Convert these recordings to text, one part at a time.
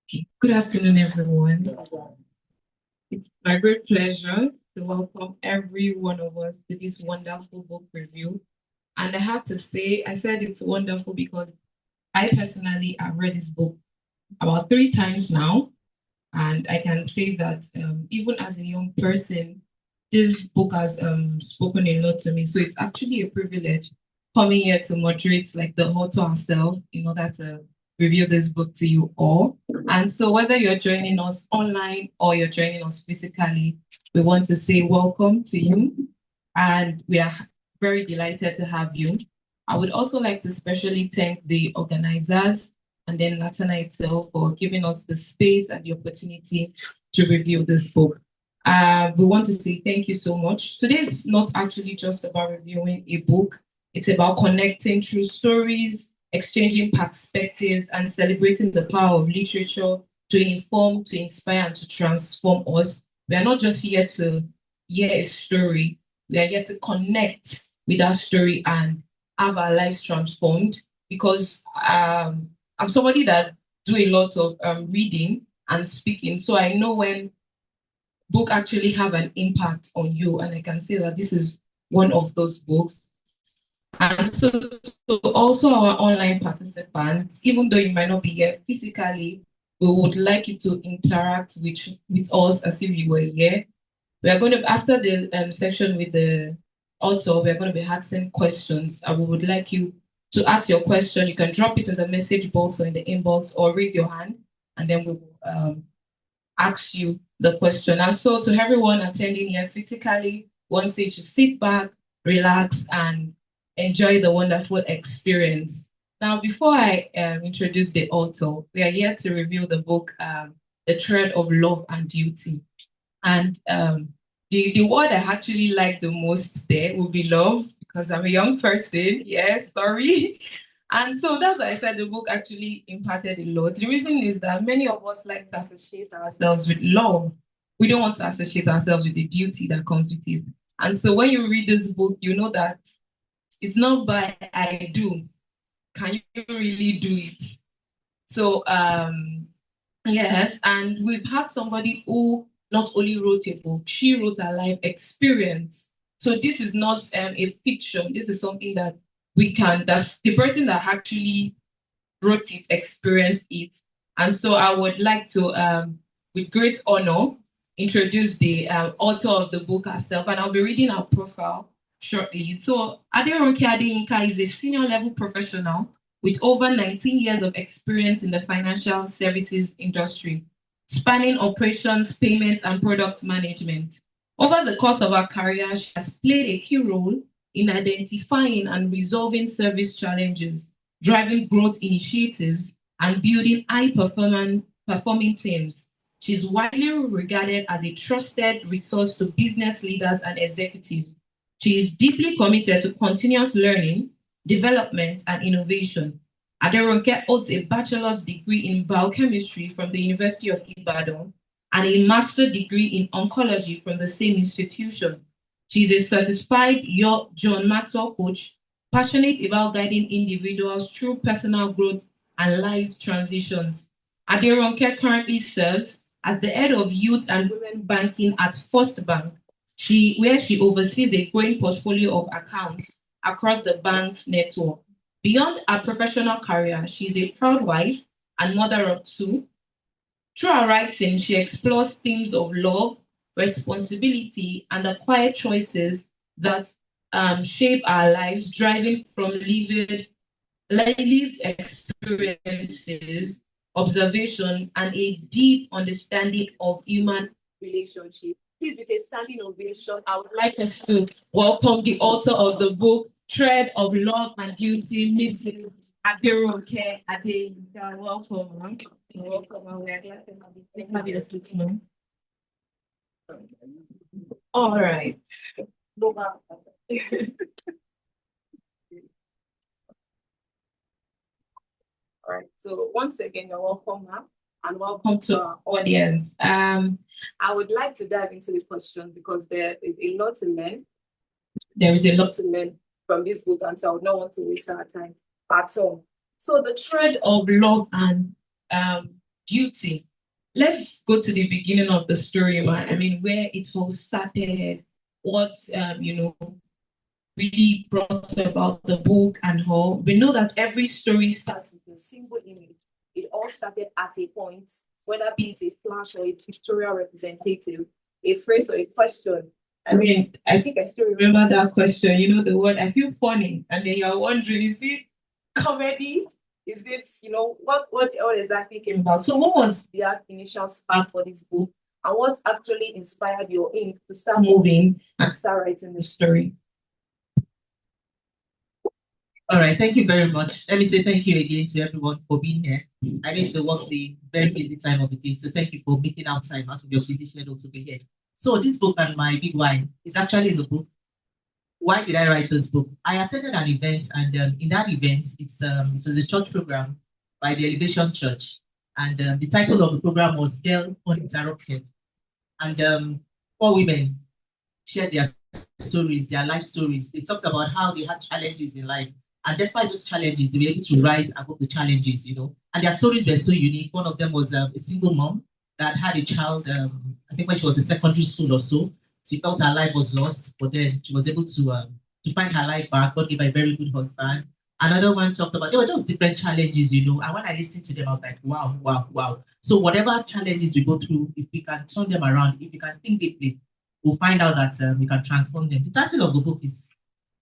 Okay. Good afternoon, everyone. It's my great pleasure to welcome every one of us to this wonderful book review. And I have to say, I said it's wonderful because I personally have read this book about 3 times now. And I can say that even as a young person, this book has spoken a lot to me. So it's actually a privilege coming here to moderate like the author herself in order to review this book to you all. And so whether you're joining us online or you're joining us physically, we want to say welcome to you. And we are very delighted to have you. I would also like to especially thank the organizers and then Laterna itself for giving us the space and the opportunity to review this book. We want to say thank you so much. Today is not actually just about reviewing a book, it's about connecting through stories, exchanging perspectives, and celebrating the power of literature to inform, to inspire, and to transform us. We are not just here to hear a story, we are here to connect with that story and have our lives transformed because I'm somebody that do a lot of reading and speaking. So I know when book actually have an impact on you, and I can say that this is one of those books. And so also our online participants, even though you might not be here physically, we would like you to interact with us as if you were here. We are going to, after the section with the author, we are going to be asking questions. And we would like you to ask your question. You can drop it in the message box or in the inbox or raise your hand, and then we will ask you the question. And so to everyone attending here physically, one say to sit back, relax, and enjoy the wonderful experience. Now, before I introduce the author, we are here to review the book, The Thread of Love and Duty. And the word I actually like the most there would be love because I'm a young person. Yeah, sorry. And so that's why I said the book actually impacted a lot. The reason is that many of us like to associate ourselves with love. We don't want to associate ourselves with the duty that comes with it. And so when you read this book, you know that it's not by I do. Can you really do it? So yes, and we've had somebody who not only wrote a book, she wrote a life experience. So this is not a fiction. This is something that that's the person that actually wrote it, experienced it. And so I would like to, with great honor, introduce the author of the book herself, and I'll be reading her profile shortly. So Aderonke Adeyinka is a senior level professional with over 19 years of experience in the financial services industry, spanning operations, payment, and product management. Over the course of her career, she has played a key role in identifying and resolving service challenges, driving growth initiatives, and building performing teams. She's widely regarded as a trusted resource to business leaders and executives. She is deeply committed to continuous learning, development, and innovation. Aderonke holds a bachelor's degree in biochemistry from the University of Ibadan and a master's degree in oncology from the same institution. She is a certified John Maxwell coach, passionate about guiding individuals through personal growth and life transitions. Aderonke currently serves as the head of youth and women banking at First Bank, where she oversees a growing portfolio of accounts across the bank's network. Beyond her professional career, she is a proud wife and mother of two. Through her writing, she explores themes of love, responsibility, and the quiet choices that shape our lives, driving from lived experiences, observation, and a deep understanding of human relationship. Please, with a standing ovation, I would like us to welcome the author of the book, Thread of Love and Duty, Mrs. Aderonke Adeyinka. Welcome. Welcome. We're glad to have you this evening. All right. All right. So once again, you're welcome, ma'am, and welcome to our audience. I would like to dive into the question because there is a lot to learn. There is a lot to learn from this book, and so I would not want to waste our time at all. So the thread of love and duty. Let's go to the beginning of the story, man. I mean, where it all started, what really brought about the book and all. We know that every story starts with a single image. It all started at a point, whether be it a flash or a pictorial representative, a phrase or a question. I mean, I think I still remember that question. You know, the word, I feel funny. And then you're wondering, is it comedy? Is it, what exactly came about? So what was the initial spark for this book? And what actually inspired your ink to start moving and start writing the story? All right, thank you very much. Let me say thank you again to everyone for being here. I know it's a work day, very busy time of the day, so thank you for making out time out of your busy schedule to be here. So this book and my big why is actually in the book. Why did I write this book? I attended an event, and in that event, it was a church program by the Elevation Church, and the title of the program was "Girl Uninterrupted," and four women shared their stories, their life stories. They talked about how they had challenges in life. And despite those challenges, they were able to rise above the challenges, And their stories were so unique. One of them was a single mom that had a child, I think when she was in secondary school or so. She felt her life was lost, but then she was able to find her life back. God gave her a very good husband. Another one talked about, they were just different challenges. And when I listened to them, I was like, wow, wow, wow. So whatever challenges we go through, if we can turn them around, if we can think deeply, we'll find out that we can transform them. The title of the book is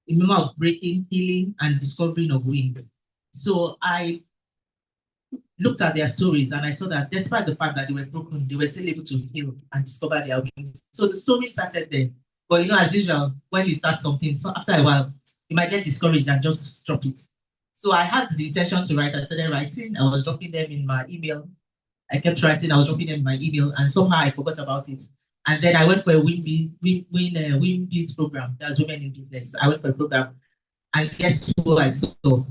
A Memoir of Breaking, Healing, and Discovering of Wings. So I looked at their stories and I saw that despite the fact that they were broken, they were still able to heal and discover their wings. So the story started there. But as usual, when you start something, so after a while, you might get discouraged and just drop it. So I had the intention to write. I started writing. I was dropping them in my email. I kept writing. I was dropping them in my email, and somehow I forgot about it. And then I went for a Win Biz program. That's Women in Business. I went for a program, and guess who I saw?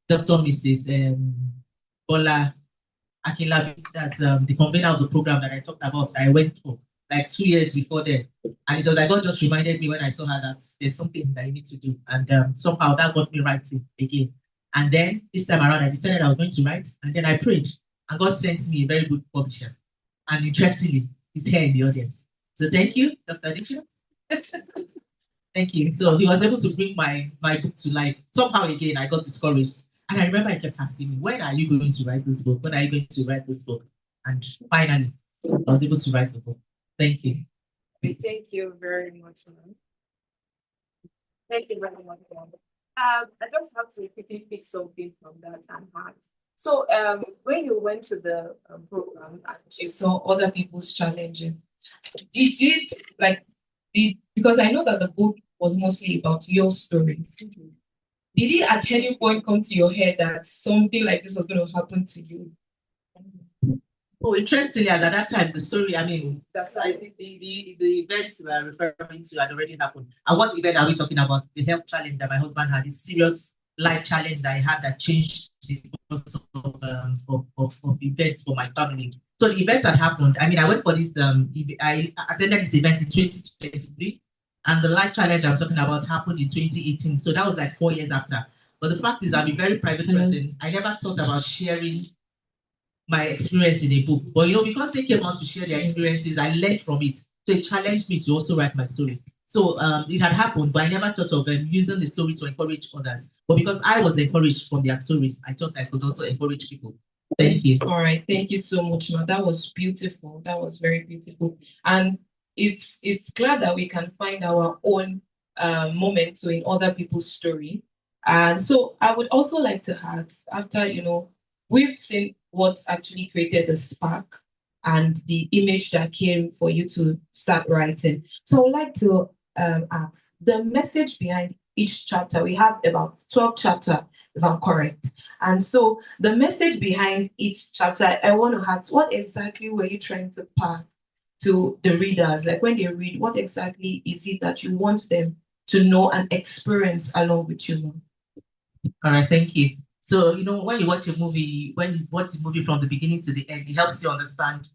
Dr. Mrs. Bola Akinlabi. That's the convener of the program that I talked about. That I went for like 2 years before then, and it was like God just reminded me when I saw her that there's something that you need to do, and somehow that got me writing again. And then this time around, I decided I was going to write, and then I prayed, and God sent me a very good publisher. And interestingly, he's here in the audience. So thank you, Dr. Adeyinka. Thank you. So he was able to bring my book to life. Somehow again, I got discouraged. And I remember he kept asking me, when are you going to write this book? When are you going to write this book? And finally, I was able to write the book. Thank you. Thank you very much, ma'am. Thank you very much, ma'am. I just have to quickly pick something from that and ask. So when you went to the program and you saw other people's challenges, did it because I know that the book was mostly about your stories. Did it at any point come to your head that something like this was going to happen to you? Oh, interestingly, as at that time, the story, I mean, that's I think the events we are referring to had already happened. And what event are we talking about? The health challenge that my husband had, this serious life challenge that I had that changed the course of events for my family. So the event that happened, I mean, I went for this, I attended this event in 2023, and the life challenge I'm talking about happened in 2018. So that was like 4 years after. But the fact is, I'm a very private person. I never thought about sharing my experience in a book. But because they came out to share their experiences, I learned from it. So it challenged me to also write my story. So it had happened, but I never thought of using the story to encourage others. But because I was encouraged from their stories, I thought I could also encourage people. Thank you. All right. Thank you so much, Ma. That was beautiful. That was very beautiful. And it's glad that we can find our own moments in other people's story. And so I would also like to ask, after, we've seen what actually created the spark and the image that came for you to start writing. So I would like to ask the message behind each chapter. We have about 12 chapters, if I'm correct. And so the message behind each chapter, I want to ask, what exactly were you trying to pass to the readers? Like when they read, what exactly is it that you want them to know and experience along with you? All right, thank you. So, when you watch a movie, when you watch the movie from the beginning to the end, it helps you understand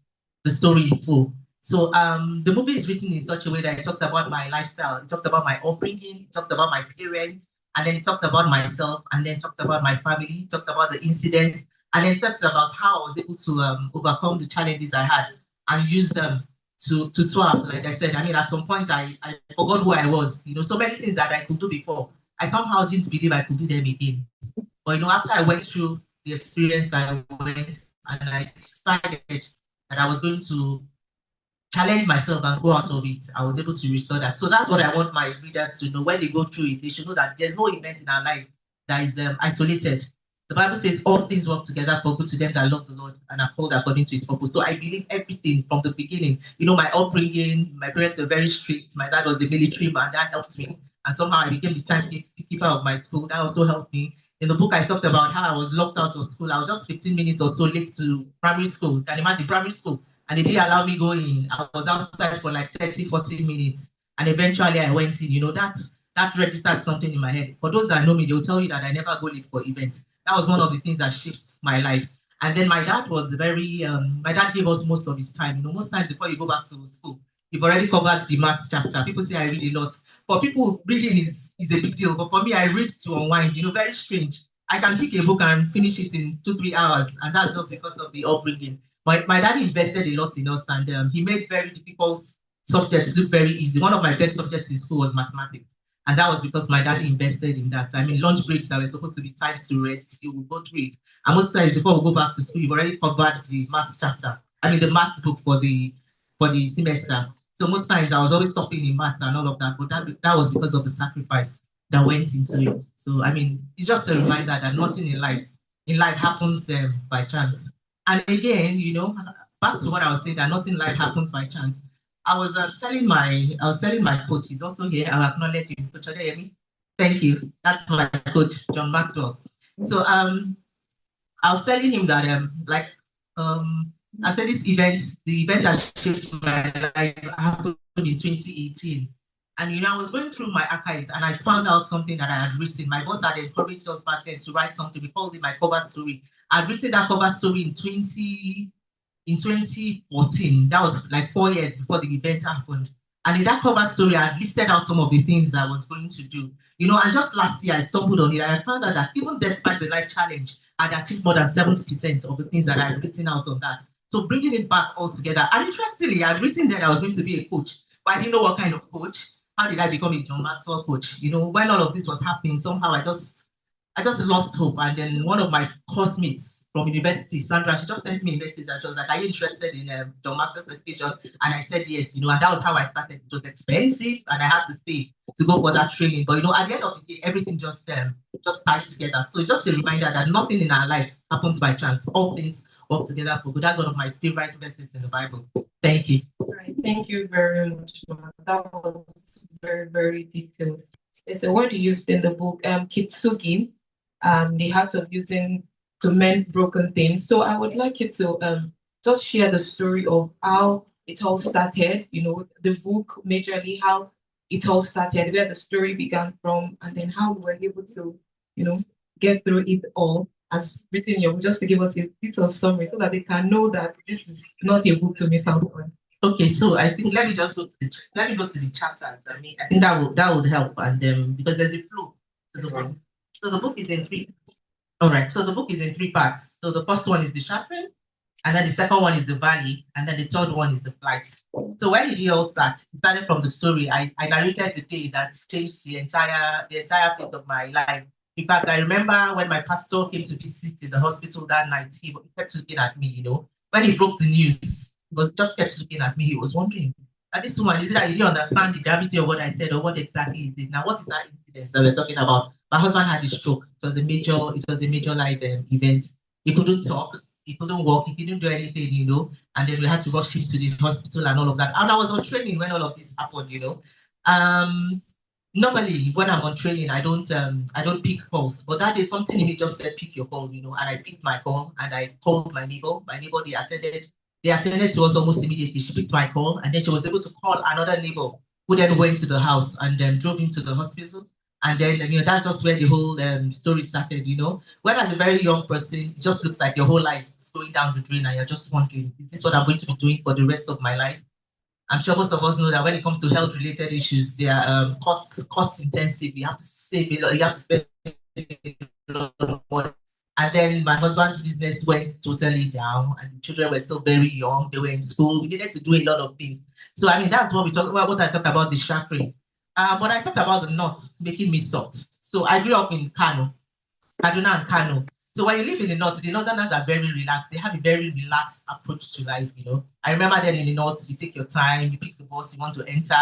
the story in full. So, the movie is written in such a way that it talks about my lifestyle, it talks about my upbringing, it talks about my parents, and then it talks about myself, and then it talks about my family, it talks about the incidents And it talks about how I was able to overcome the challenges I had and use them to swap. Like I said, I mean, at some point I forgot who I was. So many things that I could do before, I somehow didn't believe I could do them again. But after I went through the experience, I went and I decided that I was going to challenge myself and go out of it. I was able to restore that. So that's what I want my readers to know. When they go through it, they should know that there's no event in our life that is isolated. The Bible says all things work together for good to them that love the Lord and are called according to his purpose. So I believe everything from the beginning. My upbringing, my parents were very strict. My dad was a military man. That helped me. And somehow I became the timekeeper of my school. That also helped me. In the book, I talked about how I was locked out of school. I was just 15 minutes or so late to primary school. You can imagine primary school, and they didn't allow me go in. I was outside for like 30, 40 minutes. And eventually I went in. That registered something in my head. For those that know me, they'll tell you that I never go late for events. That was one of the things that shaped my life. And then my dad was my dad gave us most of his time. Most times before you go back to school, you've already covered the maths chapter. People say I read a lot. For people, reading is a big deal. But for me, I read to unwind, very strange. I can pick a book and finish it in 2, 3 hours. And that's just because of the upbringing. My dad invested a lot in us, and he made very difficult subjects look very easy. One of my best subjects in school was mathematics. And that was because my dad invested in that. I mean, lunch breaks that were supposed to be times to rest, he would go through it. And most times before we go back to school, you've already covered the maths chapter. I mean, the maths book for the semester. So most times I was always stopping in math and all of that, but that was because of the sacrifice that went into it. So I mean, it's just a reminder that nothing in life happens by chance. And again, back to what I was saying, that nothing in life happens by chance. I was telling my coach, he's also here. I'll acknowledge him, Coach Adeyemi. Thank you. That's my coach, John Maxwell. So I was telling him that I said the event that shaped my life happened in 2018. And I was going through my archives and I found out something that I had written. My boss had encouraged us back then to write something. We called it my cover story. I'd written that cover story in 2014. That was like 4 years before the event happened. And in that cover story, I listed out some of the things I was going to do. And just last year I stumbled on it and I found out that even despite the life challenge, I'd achieved more than 70% of the things that I had written out on that. So bringing it back all together. And interestingly, I'd written that I was going to be a coach, but I didn't know what kind of coach. How did I become a John Maxwell coach? When all of this was happening, somehow I just lost hope. And then one of my classmates from university, Sandra, she just sent me a message and she was like, "Are you interested in John Maxwell's education?" And I said yes, and that was how I started. It was expensive and I had to stay to go for that training. But at the end of the day, everything just tied together. So it's just a reminder that nothing in our life happens by chance. All things work together for good. That's one of my favorite verses in the Bible. Thank you. Right. Thank you very much, Ma. That was very, very detailed. It's a word used in the book, kitsugi, the art of using to mend broken things. So I would like you to just share the story of how it all started, the book majorly, how it all started, where the story began from, and then how we were able to, get through it all as written in your book, just to give us a bit of summary so that they can know that this is not a book to miss out on. Okay, so I think let me go to the chapters. I mean, I think that would help, and because there's a flow to the book. So the book is in three. All right, so the book is in three parts. So the first one is the sharpen, and then the second one is the valley, and then the third one is the flight. So where did it all start? It started from the story. I narrated the day that changed the entire phase of my life. In fact, I remember when my pastor came to visit in the hospital that night, he kept looking at me, When he broke the news, he was just kept looking at me. He was wondering, this woman, is it that you didn't understand the gravity of what I said, or what exactly is it? Now, what is that incident that we're talking about? My husband had a stroke. It was a major life event. He couldn't talk, he couldn't walk, he couldn't do anything, and then we had to rush him to the hospital and all of that. And I was on training when all of this happened. Normally when I'm on training, I don't pick calls, but that day something in me just said pick your call, and I picked my call and I called my neighbor. My neighbor, they attended to us almost immediately. She picked my call and then she was able to call another neighbor who then went to the house and then drove him to the hospital. And then that's just where the whole story started. When as a very young person, it just looks like your whole life is going down the drain and you're just wondering, is this what I'm going to be doing for the rest of my life? I'm sure most of us know that when it comes to health-related issues, they are cost intensive. You have to save a lot. You have to spend a lot of money. And then my husband's business went totally down, and the children were still very young. They were in school. We needed to do a lot of things. So I mean, that's what we talk about. What I talked about the chakra. But I talked about the knot making me soft. So I grew up in Kano, Kaduna and Kano. So when you live in the Northerners are very relaxed. They have a very relaxed approach to life, you know. I remember then in the North, you take your time, you pick the bus you want to enter.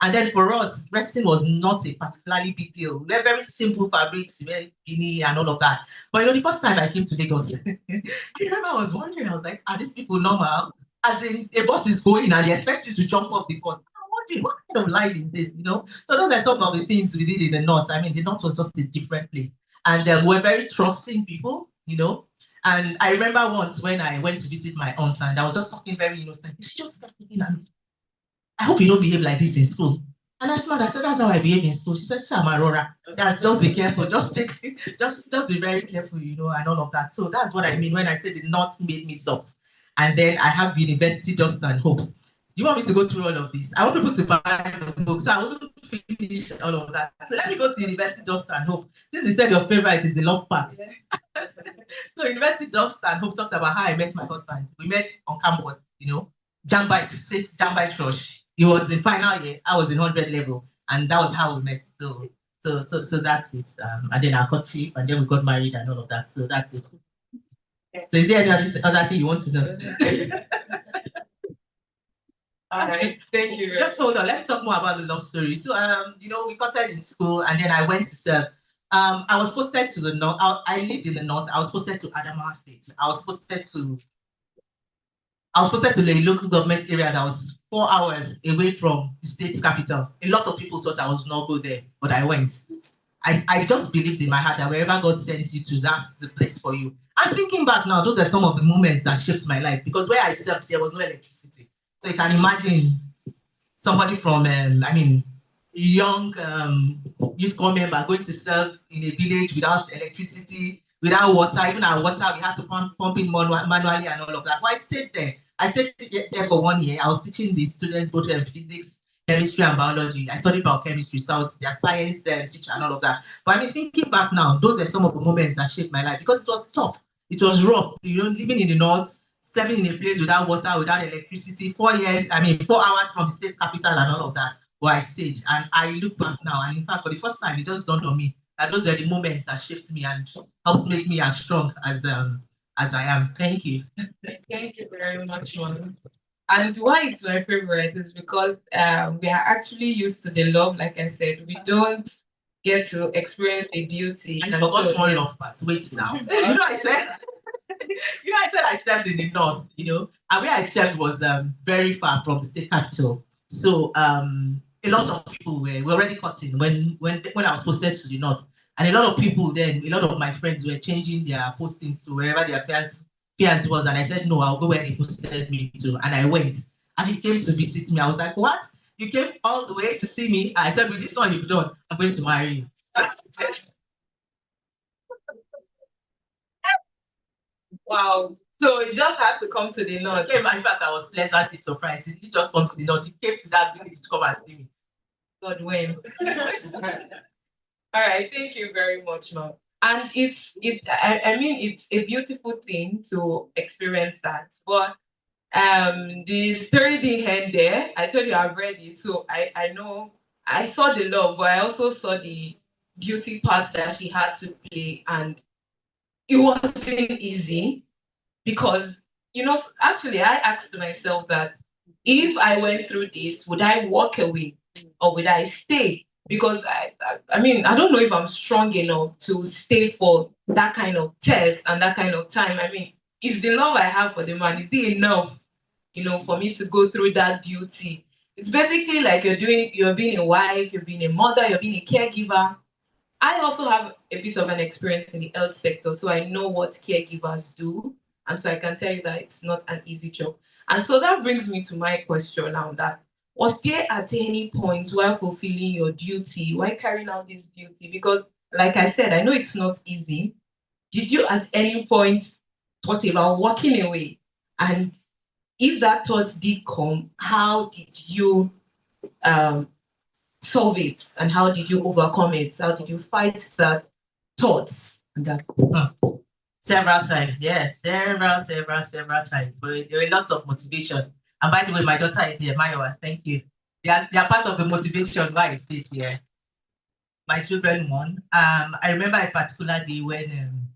And then for us, resting was not a particularly big deal. We were very simple fabrics, we were guinea and all of that. But you know, the first time I came to Lagos, I remember I was wondering, I was like, are these people normal? As in, a bus is going and they expect you to jump off the bus. I'm wondering, what kind of life is this, you know? So those are some of the things we did in the North. I mean, the North was just a different place. And we're very trusting people, you know. And I remember once when I went to visit my aunt and I was just talking very innocent. She just started looking at me. I hope you don't behave like this in school. And I smiled. I said, that's how I behave in school. She said, Shamarora, that's just be careful. Just take, just be very careful, you know, and all of that. So that's what I mean when I said the North made me soft. And then I have university just and hope. Do you want me to go through all of this? I want people to buy the book, so I want to finish all of that. So let me go to university just and hope. Since you said your favorite is the love part. So University Just and Hope talked about how I met my husband. We met on campus, you know, Jambite Rush. He was in final year, I was in 100 level, and that was how we met. So that's it. And then our courtship, and then we got married and all of that. So that's it. So is there any other thing you want to know? All right, thank you. Just hold on. Let's talk more about the love story. So, you know, we got in school, and then I went to serve. I was posted to the north. I lived in the north. I was posted to Adamawa State. I was posted to the local government area that was 4 hours away from the state capital. A lot of people thought I was not go there, but I went. I just believed in my heart that wherever God sends you to, that's the place for you. And thinking back now, those are some of the moments that shaped my life because where I stepped, there was no electricity. So you can imagine somebody from, I mean, a young youth corps member going to serve in a village without electricity, without water. Even our water, we had to pump in manually and all of that. But I stayed there. I stayed there for 1 year. I was teaching the students both physics, chemistry, and biology. I studied biochemistry, so I was their science teacher and all of that. But I mean, thinking back now, those are some of the moments that shaped my life because it was tough. It was rough. You know, living in the north, serving in a place without water, without electricity, 4 years, I mean, 4 hours from the state capital and all of that. But I stayed and I look back now. And in fact, for the first time, it just dawned on me that those are the moments that shaped me and helped make me as strong as I am. Thank you. Thank you very much, Mom. And why it's my favorite is because we are actually used to the love, like I said. We don't get to experience the duty. I forgot one love part. Wait now. You know, I said I stepped in the north, you know, and where I stepped was very far from the state capital. So a lot of people were already cutting when I was posted to the north. And a lot of people then, a lot of my friends were changing their postings to wherever their fears was. And I said, no, I'll go where they posted me to. And I went. And he came to visit me. I was like, what? You came all the way to see me? I said, with this one you've done, I'm going to marry you. Wow. So you just had to come to the north. In fact, I was pleasantly surprised. He didn't just come to the north. He came to that village to come and see me. God when. All right, thank you very much, Mom. And I mean it's a beautiful thing to experience that. But the story didn't end there. I told you I've read it, so I know I saw the love, but I also saw the duty part that she had to play, and it wasn't easy because you know actually I asked myself that if I went through this, would I walk away or would I stay? Because I mean, I don't know if I'm strong enough to stay for that kind of test and that kind of time. I mean, is the love I have for the man, is it enough, you know, for me to go through that duty? It's basically like you're being a wife, you're being a mother, you're being a caregiver. I also have a bit of an experience in the health sector, so I know what caregivers do. And so I can tell you that it's not an easy job. And so that brings me to my question now that was there at any point while fulfilling your duty, while carrying out this duty? Because, like I said, I know it's not easy. Did you at any point thought about walking away? And if that thought did come, how did you um, solve it? And how did you overcome it? How did you fight that thoughts? And that. Several times, yes, several times. But there were lots of motivation. And by the way, my daughter is here, Maiwa. Thank you. They are part of the motivation why it is here. My children won. I remember a particular day when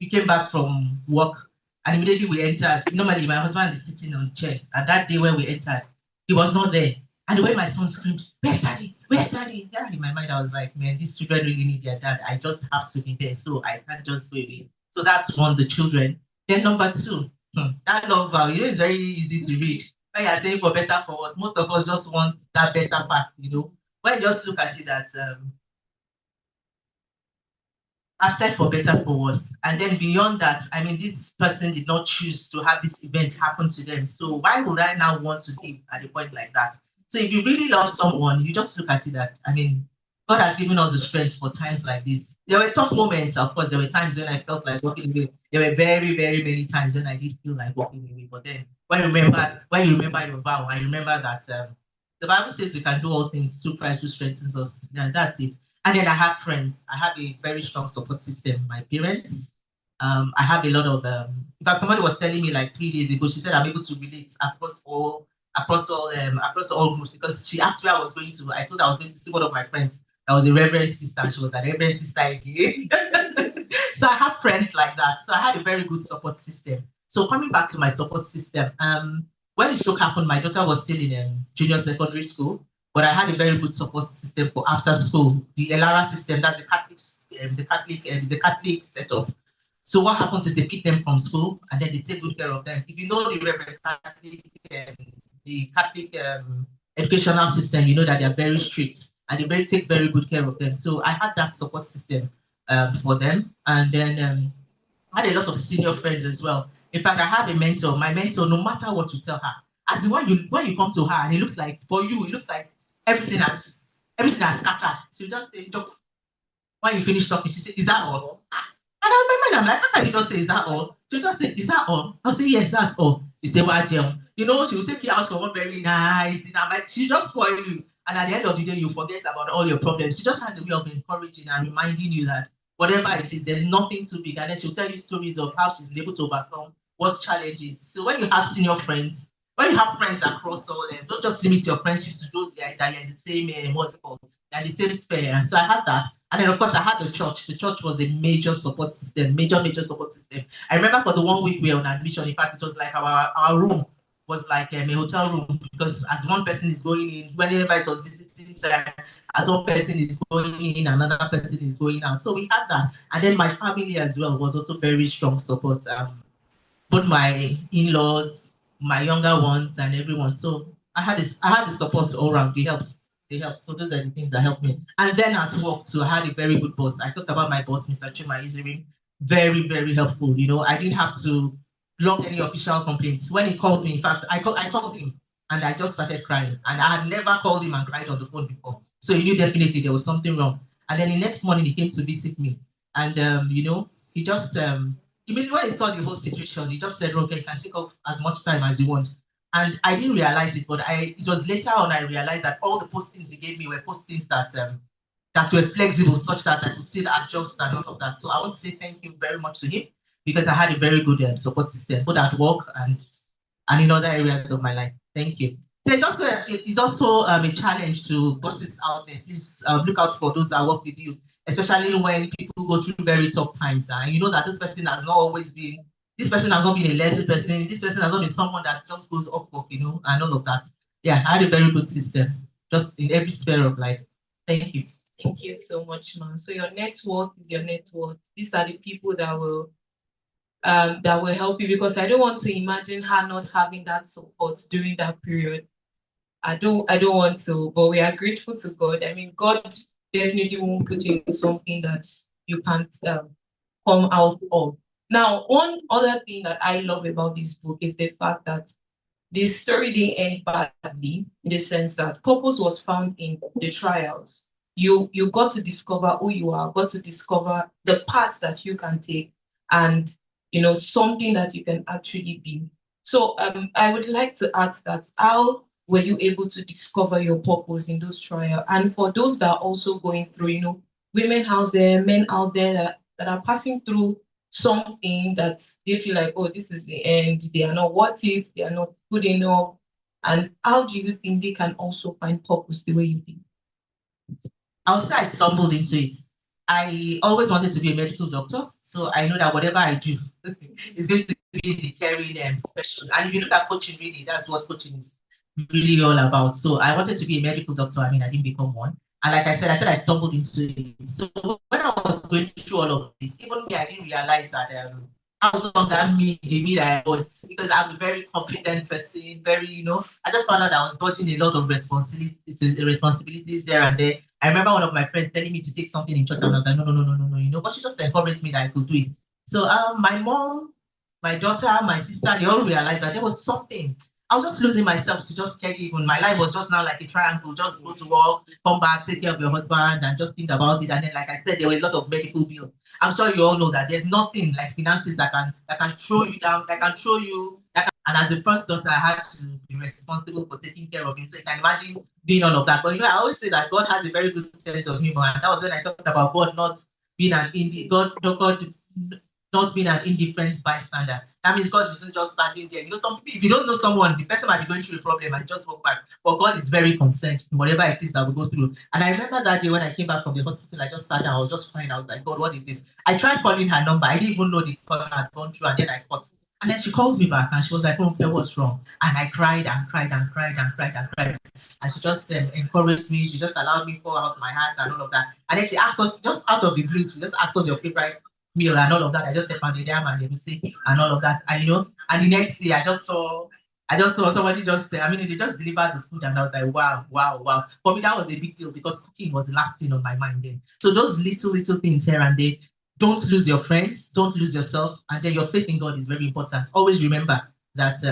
we came back from work and immediately we entered. Normally, my husband is sitting on chair, and that day when we entered, he was not there. And the way my son screamed, "Where's daddy? Where's daddy?" Yeah, in my mind, I was like, man, these children really need their dad. I just have to be there, so I can't just go away. So that's one, the children. Then number two, that love vow, it's very easy to read. When you're saying for better for us, most of us just want that better part. When you just look at it that aside for better for worse. And then beyond that, I mean, this person did not choose to have this event happen to them. So why would I now want to give at a point like that? So if you really love someone, you just look at it that, I mean, God has given us the strength for times like this. There were tough moments, of course. There were times when I felt like walking away. There were very, very many times when I did feel like walking away. But then when you remember your vow, I remember that the Bible says we can do all things through Christ who strengthens us. And that's it. And then I have friends. I have a very strong support system. My parents. I have a lot of. In fact, somebody was telling me like 3 days ago. She said I'm able to relate across all groups because she asked where I was going to. I thought I was going to see one of my friends. That was a reverend sister. And she was a reverend sister again. So I have friends like that. So I had a very good support system. So coming back to my support system, when the stroke happened, my daughter was still in junior secondary school. But I had a very good support system for after school. The ELARA system, that's the Catholic setup. So what happens is they pick them from school and then they take good care of them. If you know the Reverend Catholic, the Catholic educational system, you know that they are very strict and they take very good care of them. So I had that support system for them, and then I had a lot of senior friends as well. In fact, I have a mentor. My mentor, no matter what you tell her, as in when you come to her and it looks like for you, it looks like everything has scattered. She'll just say, when you finish talking, she said, "Is that all?" And in my mind, I'm like, how can you just say, "Is that all?" She'll just say, "Is that all?" I'll say, "Yes, that's all." You say, "Well, Jim." She will take you out for one very nice dinner, but she just spoil you. And at the end of the day, you forget about all your problems. She just has a way of encouraging and reminding you that whatever it is, there's nothing too big. And then she'll tell you stories of how she's been able to overcome what challenges. So when you have senior friends, when you have friends across all them, don't just limit your friendships to those that are in the same what's it called, and the same sphere. And so I had that. And then, of course, I had the church. The church was a major support system, major support system. I remember for the 1 week we were on admission, in fact, it was like our room was like a hotel room because as one person is going in, whenever it was visiting time, as one person is going in, another person is going out. So we had that. And then my family as well was also very strong support. Both my in-laws, my younger ones, and everyone. So I had the support all around. They helped. They helped. So those are the things that helped me. And then at work too, I had a very good boss. I talked about my boss, Mr. Chuma Iziri. Very, very helpful. I didn't have to log any official complaints. When he called me, in fact, I called him and I just started crying. And I had never called him and cried on the phone before. So he knew definitely there was something wrong. And then the next morning he came to visit me. And he just immediately when he saw the whole situation, he just said, "Okay, you can take off as much time as you want." And I didn't realize it, but it was later on I realized that all the postings he gave me were postings that were flexible, such that I could still adjust and all of that. So I want to say thank you very much to him because I had a very good support system, both at work and in other areas of my life. Thank you. So it's also a challenge to bosses out there. Please look out for those that work with you, especially when people go through very tough times. And you know that this person has not been a lazy person. This person has not been someone that just goes off work, and all of that. Yeah, I had a very good system, just in every sphere of life. Thank you. Thank you so much, man. So your network is your network. These are the people that will help you because I don't want to imagine her not having that support during that period. I don't want to, but we are grateful to God. I mean, God definitely won't put you in something that you can't come out of. Now, one other thing that I love about this book is the fact that the story didn't end badly in the sense that purpose was found in the trials. You got to discover who you are, got to discover the paths that you can take, and something that you can actually be. So I would like to ask that how were you able to discover your purpose in those trials? And for those that are also going through, women out there, men out there that are passing through something that they feel like, oh, this is the end, they are not worth it, they are not good enough? And how do you think they can also find purpose the way you did? I'll say I stumbled into it. I always wanted to be a medical doctor, so I know that whatever I do is going to be in the caring profession. And if you look at coaching, really, that's what coaching is really all about. So I wanted to be a medical doctor. I mean, I didn't become one. And like I said I stumbled into it. So when I was going through all of this, even me, I didn't realize that how long that me that I was, because I'm a very confident person, very, I just found out I was dodging a lot of responsibilities there and there. I remember one of my friends telling me to take something in church, and I was like, no, no, no, no, no, no, but she just encouraged me that I could do it. So my mom, my daughter, my sister, they all realized that there was something. I was just losing myself to just caregiving. My life was just now like a triangle, just go to work, come back, take care of your husband, and just think about it. And then, like I said, there were a lot of medical bills. I'm sure you all know that there's nothing like finances that can throw you down, that can throw you. And as the first daughter, I had to be responsible for taking care of him. So you can imagine doing all of that. But I always say that God has a very good sense of humor, and that was when I talked about God not being an God not being an indifferent bystander. That means God isn't just standing there. Some people, if you don't know someone, the person might be going through a problem and just walk back. But God is very concerned in whatever it is that we go through. And I remember that day when I came back from the hospital, I just sat down, I was just fine. I was like, God, what is this? I tried calling her number. I didn't even know the call had gone through, and then I caught. And then she called me back and she was like, oh, okay, what's wrong? And I cried and cried and cried and cried and cried. And she just encouraged me. She just allowed me to pour out my heart and all of that. And then she asked us, just out of the blue, she just asked us your favorite meal and all of that. I just said pounded yam and egusi and all of that. And and the next day I just saw somebody they just delivered the food, and I was like, wow, wow, wow. For me, that was a big deal because cooking was the last thing on my mind then. So those little things here and there, don't lose your friends, don't lose yourself, and then your faith in God is very important. Always remember that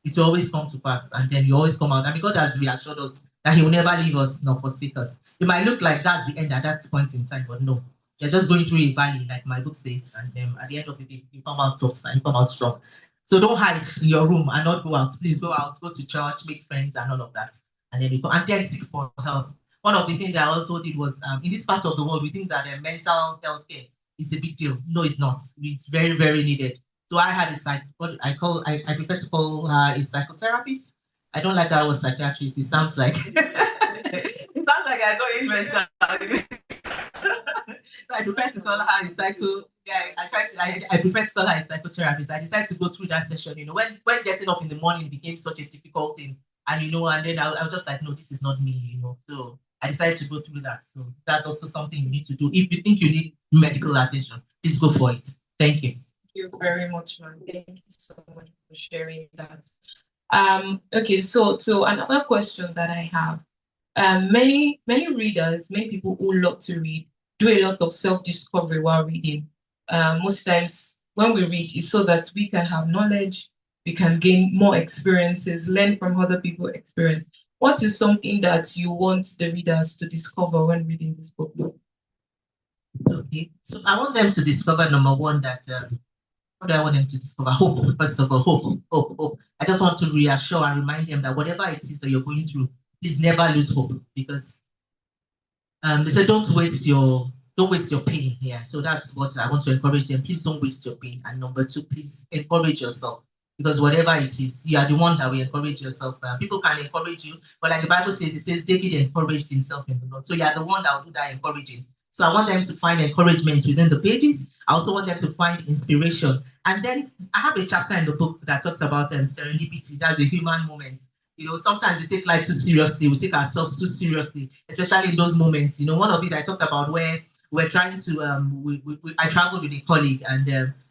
it will always come to pass, and then you always come out. I mean, God has reassured us that He will never leave us nor forsake us. It might look like that's the end at that point in time, but no, you're just going through a valley, like my book says, and then at the end of the day, you come out tough and you come out strong. So don't hide in your room and not go out. Please go out, go to church, make friends, and all of that, and then you go and then seek for help. One of the things that I also did was in this part of the world, we think that mental health care is a big deal. No, it's not. It's very, very needed. So I had what I prefer to call her a psychotherapist. I don't like that word psychiatrist. It sounds like it sounds like I got invented. So I prefer to call her a psycho. Yeah, I prefer to call her a psychotherapist. I decided to go through that session. When getting up in the morning became such a difficult thing, and then I was just like, no, this is not me. So I decided to go through that. So that's also something you need to do. If you think you need medical attention, please go for it. Thank you. Thank you very much, ma'am. Thank you so much for sharing that. Okay, so another question that I have. Many readers, many people who love to read, do a lot of self-discovery while reading. Most times when we read, it's so that we can have knowledge, we can gain more experiences, learn from other people's experience. What is something that you want the readers to discover when reading this book? Okay, so I want them to discover, number one, that what do I want them to discover? Hope. First of all, hope. I just want to reassure and remind them that whatever it is that you're going through, please never lose hope, because they say don't waste your pain. Yeah, so that's what I want to encourage them. Please don't waste your pain. And number two, please encourage yourself, because whatever it is, you are the one that will encourage yourself. People can encourage you, but like the Bible says, it says David encouraged himself in the Lord. So you are the one that will do that encouraging. So I want them to find encouragement within the pages. I also want them to find inspiration. And then I have a chapter in the book that talks about serendipity. That's the human moments. Sometimes we take life too seriously. We take ourselves too seriously, especially in those moments. One of it I talked about where we're trying to, I traveled with a colleague, and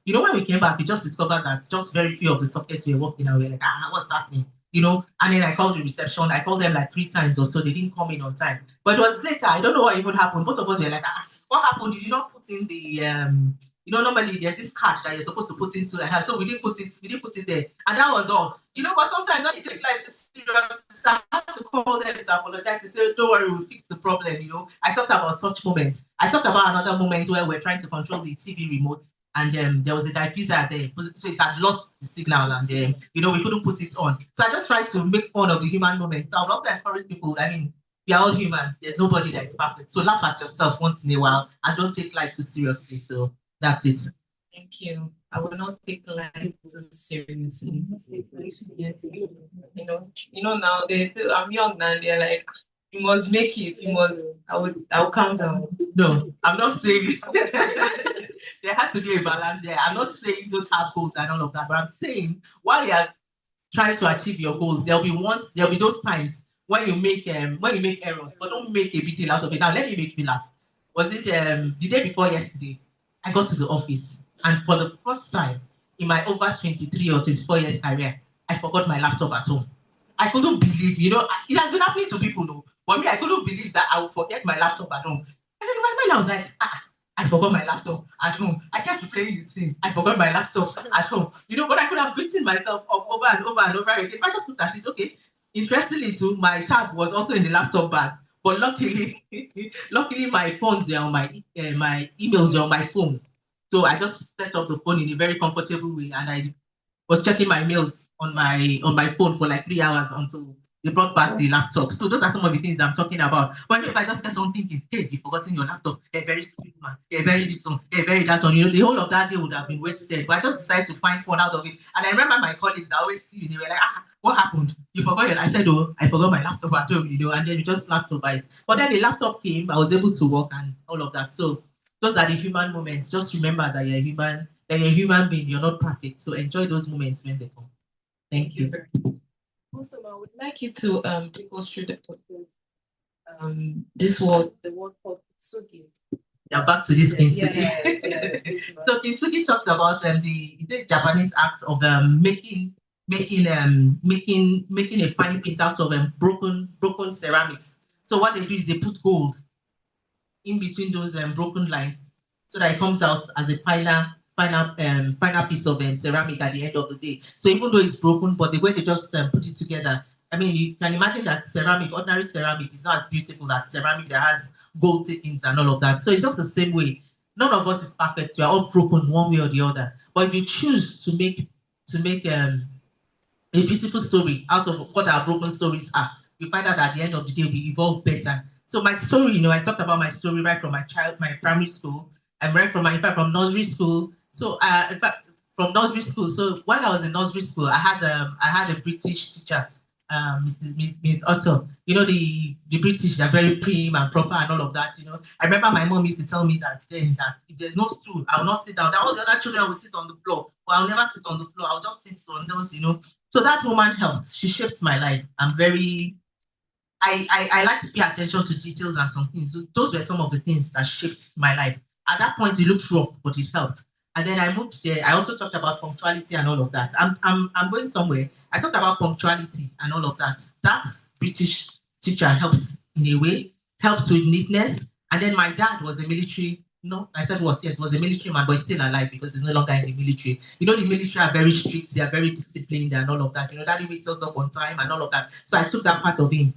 when we came back, we just discovered that just very few of the sockets were working, and we were like, what's happening? And then I called the reception. I called them like 3 times or so. They didn't come in on time. But it was later. I don't know what even happened. Both of us were like, what happened? Did you not put in the normally there's this card that you're supposed to put into the house. So we didn't put it there. And that was all. But sometimes when you take life too seriously, I had to call them to apologize to say, don't worry, we'll fix the problem. I talked about such moments. I talked about another moment where we're trying to control the TV remote, and there was a diffuser there, so it had lost the signal, and we couldn't put it on. So I just tried to make fun of the human moment. So I would love to encourage people. I mean, we are all humans. There's nobody that is perfect. So laugh at yourself once in a while and don't take life too seriously. So that's it. Thank you. I will not take life so seriously. Now I'm young now. They're like, you must make it. You must. I'll calm down. No, I'm not saying there has to be a balance there. I'm not saying don't have goals and all of that, but I'm saying while you're trying to achieve your goals, there'll be those times when you make errors, but don't make a big deal out of it. Now let me make you laugh. Was it the day before yesterday? I got to the office, and for the first time in my over 23 or 24 years career, I forgot my laptop at home. I couldn't believe, it has been happening to people, though. But me, I couldn't believe that I would forget my laptop at home. And in my mind, I was like, I forgot my laptop at home. I kept playing the scene. I forgot my laptop at home. But I could have beaten myself up over and over and over again. If I just looked at it, okay. Interestingly, too, my tab was also in the laptop bag. But luckily, luckily my phones are on my emails are on my phone. So I just set up the phone in a very comfortable way, and I was checking my mails on my phone for like 3 hours until they brought back the laptop. So those are some of the things I'm talking about. But if I just kept on thinking, hey, you've forgotten your laptop, a very stupid man, a very this one, a very that one, the whole of that day would have been wasted. But I just decided to find fun out of it. And I remember my colleagues that always see me, they were like, what happened? You forgot it. I said, oh, I forgot my laptop at home, and then you just laughed over it. But then the laptop came, I was able to work and all of that. So those are the human moments. Just remember that you're a human being, you're not perfect. So enjoy those moments when they come. Thank you. Also, I would like you to take us through the process. The word called kintsugi. Yeah, back to this kintsugi. Yes. So kintsugi talks about the Japanese act of making a fine piece out of broken ceramics. So what they do is they put gold in between those broken lines so that it comes out as a final piece of ceramic at the end of the day. So even though it's broken, but the way they just put it together, I mean, you can imagine that ordinary ceramic, is not as beautiful as ceramic that has gold takings and all of that. So it's just the same way. None of us is perfect. We are all broken one way or the other. But if you choose to make a beautiful story out of what our broken stories are, we find out at the end of the day we evolve better. So my story, I talked about my story right from my primary school, and right from in fact, from nursery school. So in fact, from nursery school. So when I was in nursery school, I had a British teacher, Miss Otto. The British are very prim and proper and all of that. I remember my mom used to tell me that if there's no stool, I'll not sit down. That all the other children will sit on the floor, but I'll never sit on the floor. I'll just sit on those. So that woman helped. She shaped my life. I like to pay attention to details and some things. So those were some of the things that shaped my life. At that point, it looked rough, but it helped. And then I moved there. I also talked about punctuality and all of that. I'm going somewhere. I talked about punctuality and all of that. That British teacher helped in a way, helped with neatness. And then my dad was a military. No, I said was a military man, but he's still alive because he's no longer in the military. The military are very strict, they are very disciplined and all of that. Daddy wakes us up on time and all of that. So I took that part of him.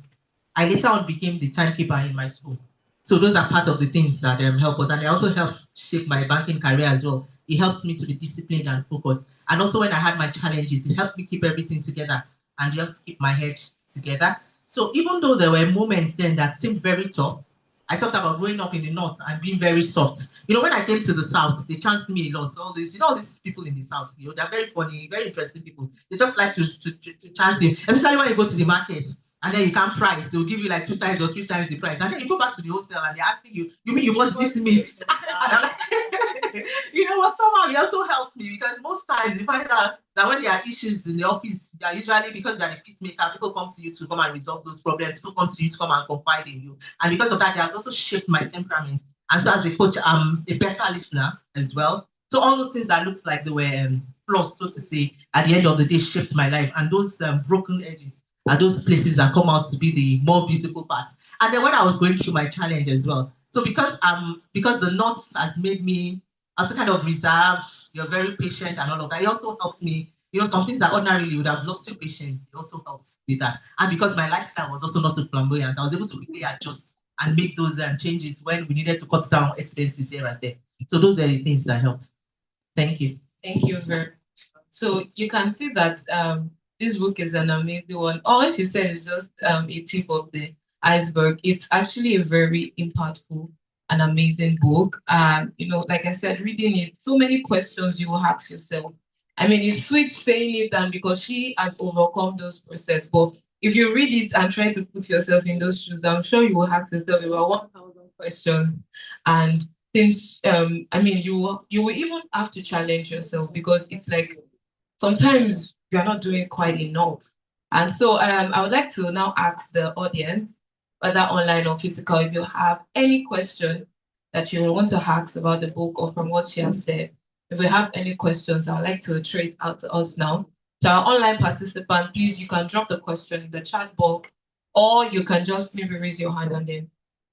I later on became the timekeeper in my school. So those are part of the things that help us. And they also helped shape my banking career as well. It helps me to be disciplined and focused. And also when I had my challenges, it helped me keep everything together and just keep my head together. So even though there were moments then that seemed very tough, I talked about growing up in the north and being very soft. When I came to the south, they chanced me a lot. So all these people in the south, they're very funny, very interesting people. They just like to chance you, especially when you go to the market and then you can't price. They'll give you like 2 times or 3 times the price. And then you go back to the hostel and they're asking you, you mean you want this meat? And I'm like, what? Somehow it also helped me because most times you find out that when there are issues in the office, they are usually because you're a peacemaker, people come to you to come and resolve those problems. People come to you to come and confide in you. And because of that, it has also shaped my temperament. And so as a coach, I'm a better listener as well. So all those things that looked like they were flaws, so to say, at the end of the day, shaped my life. And those broken edges are those places that come out to be the more beautiful parts. And then when I was going through my challenge as well, so because the North has made me also kind of reserved, you're very patient and all of that, it also helps me. Some things that ordinarily would have lost your patience, it also helps with that. And because my lifestyle was also not too flamboyant, I was able to quickly adjust and make those changes when we needed to cut down expenses here and there. So those are the things that helped. Thank you. Thank you very much. So you can see that this book is an amazing one. All she said is just a tip of the iceberg. It's actually a very impactful an amazing book. Like I said, reading it, so many questions you will ask yourself. I mean, it's sweet saying it, and because she has overcome those processes, but if you read it and try to put yourself in those shoes, I'm sure you will ask yourself about 1,000 questions. And things, you will even have to challenge yourself because it's like sometimes you're not doing quite enough. And so I would like to now ask the audience, whether online or physical, if you have any question that you want to ask about the book or from what she has said. If we have any questions, I would like to throw it out to us now. To our online participant, please, you can drop the question in the chat box, or you can just maybe raise your hand and then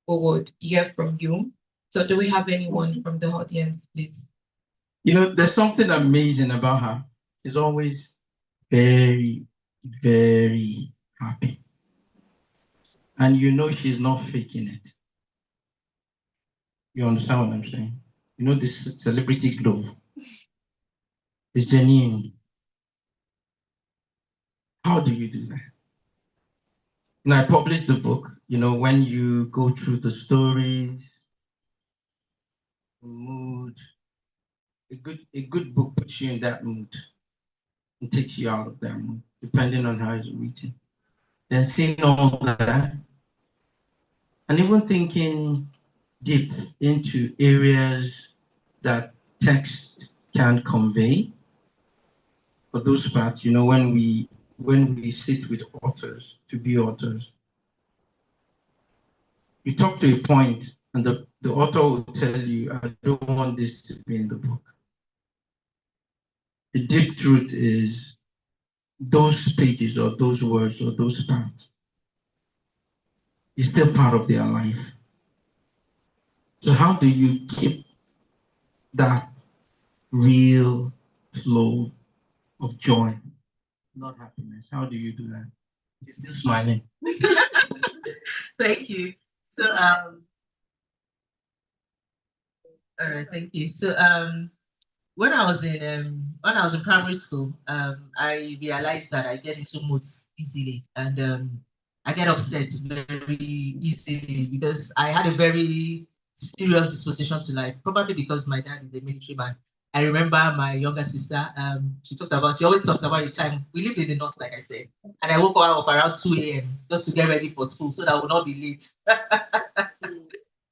we would hear from you. So do we have anyone from the audience, please? There's something amazing about her. She's always very, very happy. And she's not faking it. You understand what I'm saying? This celebrity glow. It's genuine. How do you do that? I published the book, when you go through the stories, the mood, a good book puts you in that mood and takes you out of that mood, depending on how it's written. Then seeing all that, and even thinking deep into areas that text can convey. For those parts, when we sit with authors to be authors, you talk to a point and the author will tell you, I don't want this to be in the book. The deep truth is those pages or those words or those parts is still part of their life. So how do you keep that real flow of joy, not happiness? How do you do that? You're still smiling. Thank you. So all right, thank you. So when I was in primary school, I realized that I get into moods easily, and I get upset very easily because I had a very serious disposition to life. Probably because my dad is a military man. I remember my younger sister. She always talks about the time we lived in the north, like I said, and I woke her up around 2 a.m. just to get ready for school so that I would not be late.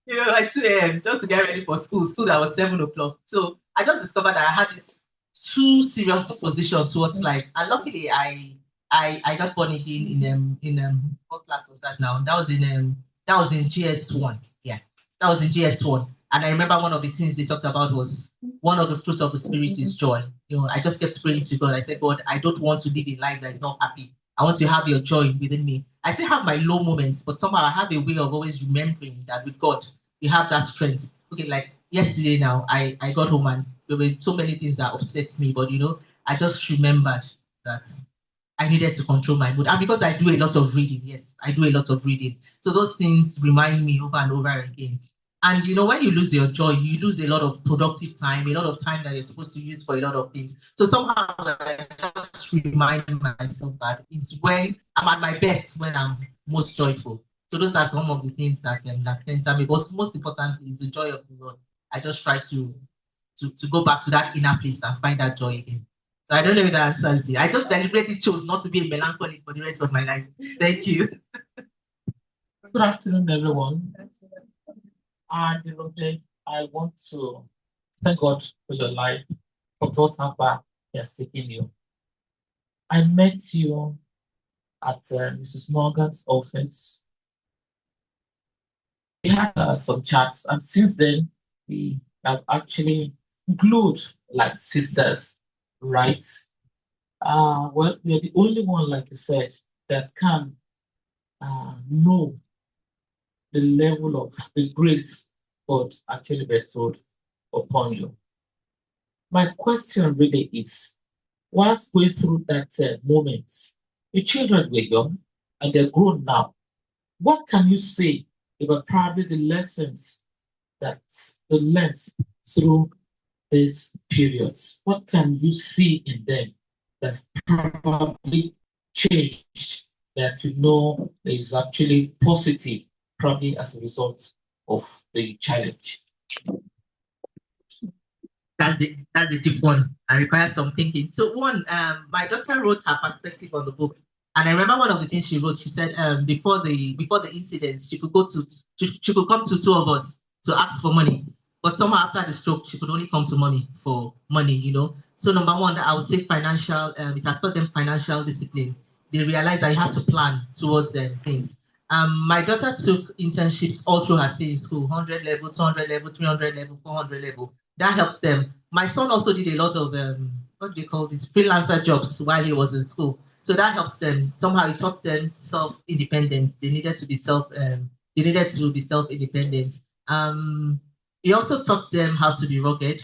Like 2 a.m. just to get ready for school. School that was 7 o'clock. So I just discovered that I had this too serious disposition towards life. And luckily I got born again in what class was that now? That was in GS1. Yeah. That was in GS1. And I remember one of the things they talked about was one of the fruits of the spirit is joy. I just kept praying to God. I said, God, I don't want to live a life that is not happy. I want to have your joy within me. I still have my low moments, but somehow I have a way of always remembering that with God, you have that strength. Okay, like yesterday now, I got home and there were so many things that upset me, but I just remembered that I needed to control my mood. And because I do a lot of reading, yes, I do a lot of reading. So those things remind me over and over again. And when you lose your joy, you lose a lot of productive time, a lot of time that you're supposed to use for a lot of things. So somehow I just remind myself that it's when I'm at my best when I'm most joyful. So those are some of the things that enter me. But most importantly is the joy of the Lord. I just try to go back to that inner place and find that joy again. So I don't know if that answers you. I just deliberately chose not to be a melancholic for the rest of my life. Thank you. Good afternoon, everyone. And I want to thank God for your life, for those how far He has taken you. I met you at Mrs. Morgan's office. We had some chats, and since then, we have actually glued like sisters, right? Well, you're the only one, like you said, that can know the level of the grace God actually bestowed upon you. My question really is, whilst going through that moment, your children were young and they're grown now. What can you say about probably the lessons that they learned through these periods? What can you see in them that probably changed that is actually positive, probably as a result of the challenge. That's a deep one and requires some thinking. So one, my daughter wrote her perspective on the book, and I remember one of the things she wrote. She said, before the incident, she could come to two of us to ask for money, but somehow after the stroke, she could only come to money for money. So number one, I would say financial. It has taught them financial discipline. They realize that you have to plan towards things. My daughter took internships all through her stay in school, 100 level, 200 level, 300 level, 400 level. That helped them. My son also did a lot of what do you call this, freelancer jobs while he was in school. So that helped them. Somehow it taught them self-independence. They needed to be self-independent. He also taught them how to be rugged.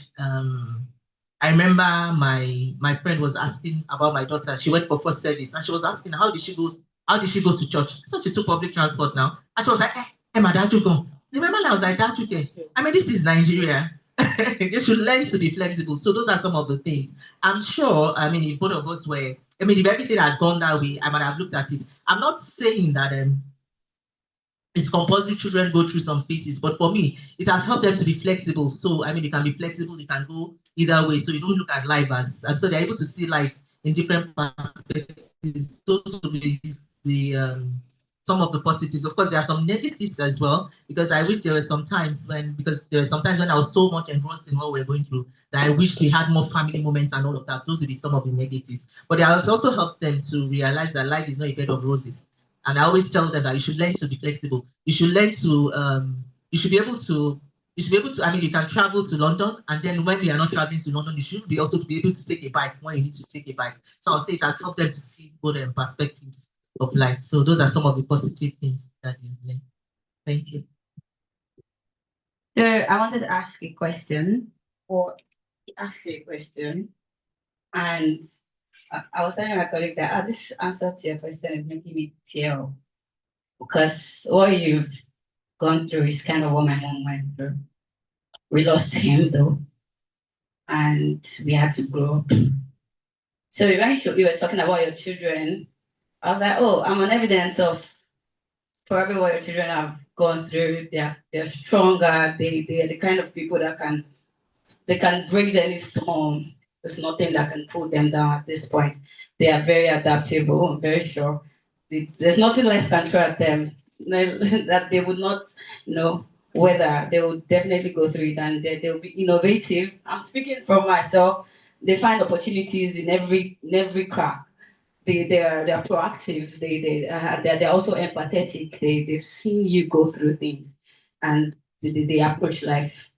I remember my friend was asking about my daughter. She went for first service and she was asking how did she go to church? So she took public transport now. And she was like, Emma, that you go. Remember I was like, that you can. I mean, this is Nigeria. They should learn to be flexible. So those are some of the things. I'm sure, I mean, if both of us were, I mean, if everything had gone that way, I might have looked at it. I'm not saying that it's compulsory children go through some phases, but for me, it has helped them to be flexible. So, I mean, you can be flexible, you can go either way. So you don't look at life as, and so they're able to see life in different perspectives. Those will be the some of the positives. Of course, there are some negatives as well, because I wish there were some times when I was so much engrossed in what we were going through that I wish we had more family moments and all of that. Those would be some of the negatives. But it has also helped them to realize that life is not a bed of roses. And I always tell them that you should learn to be flexible. You should learn to, you should be able to, I mean, you can travel to London, and then when you are not traveling to London, you should be also be able to take a bike when you need to take a bike. So I'll say it has helped them to see both perspectives of life. So those are some of the positive things that you've learned. Thank you. So I wanted to ask a question, and I was telling my colleague that this answer to your question is making me tear up, because what you've gone through is kind of what my mom went through. We lost him though, and we had to grow up. So when you were talking about your children, I was like, oh, I'm an evidence of probably what your children have gone through. They're stronger. They're the kind of people that can break any storm. There's nothing that can pull them down at this point. They are very adaptable. I'm very sure. There's nothing life can throw at them that they would not, weather. They will definitely go through it, and they'll be innovative. I'm speaking from myself. They find opportunities in every crack. They're proactive. They're also empathetic. They've seen you go through things, and they approach life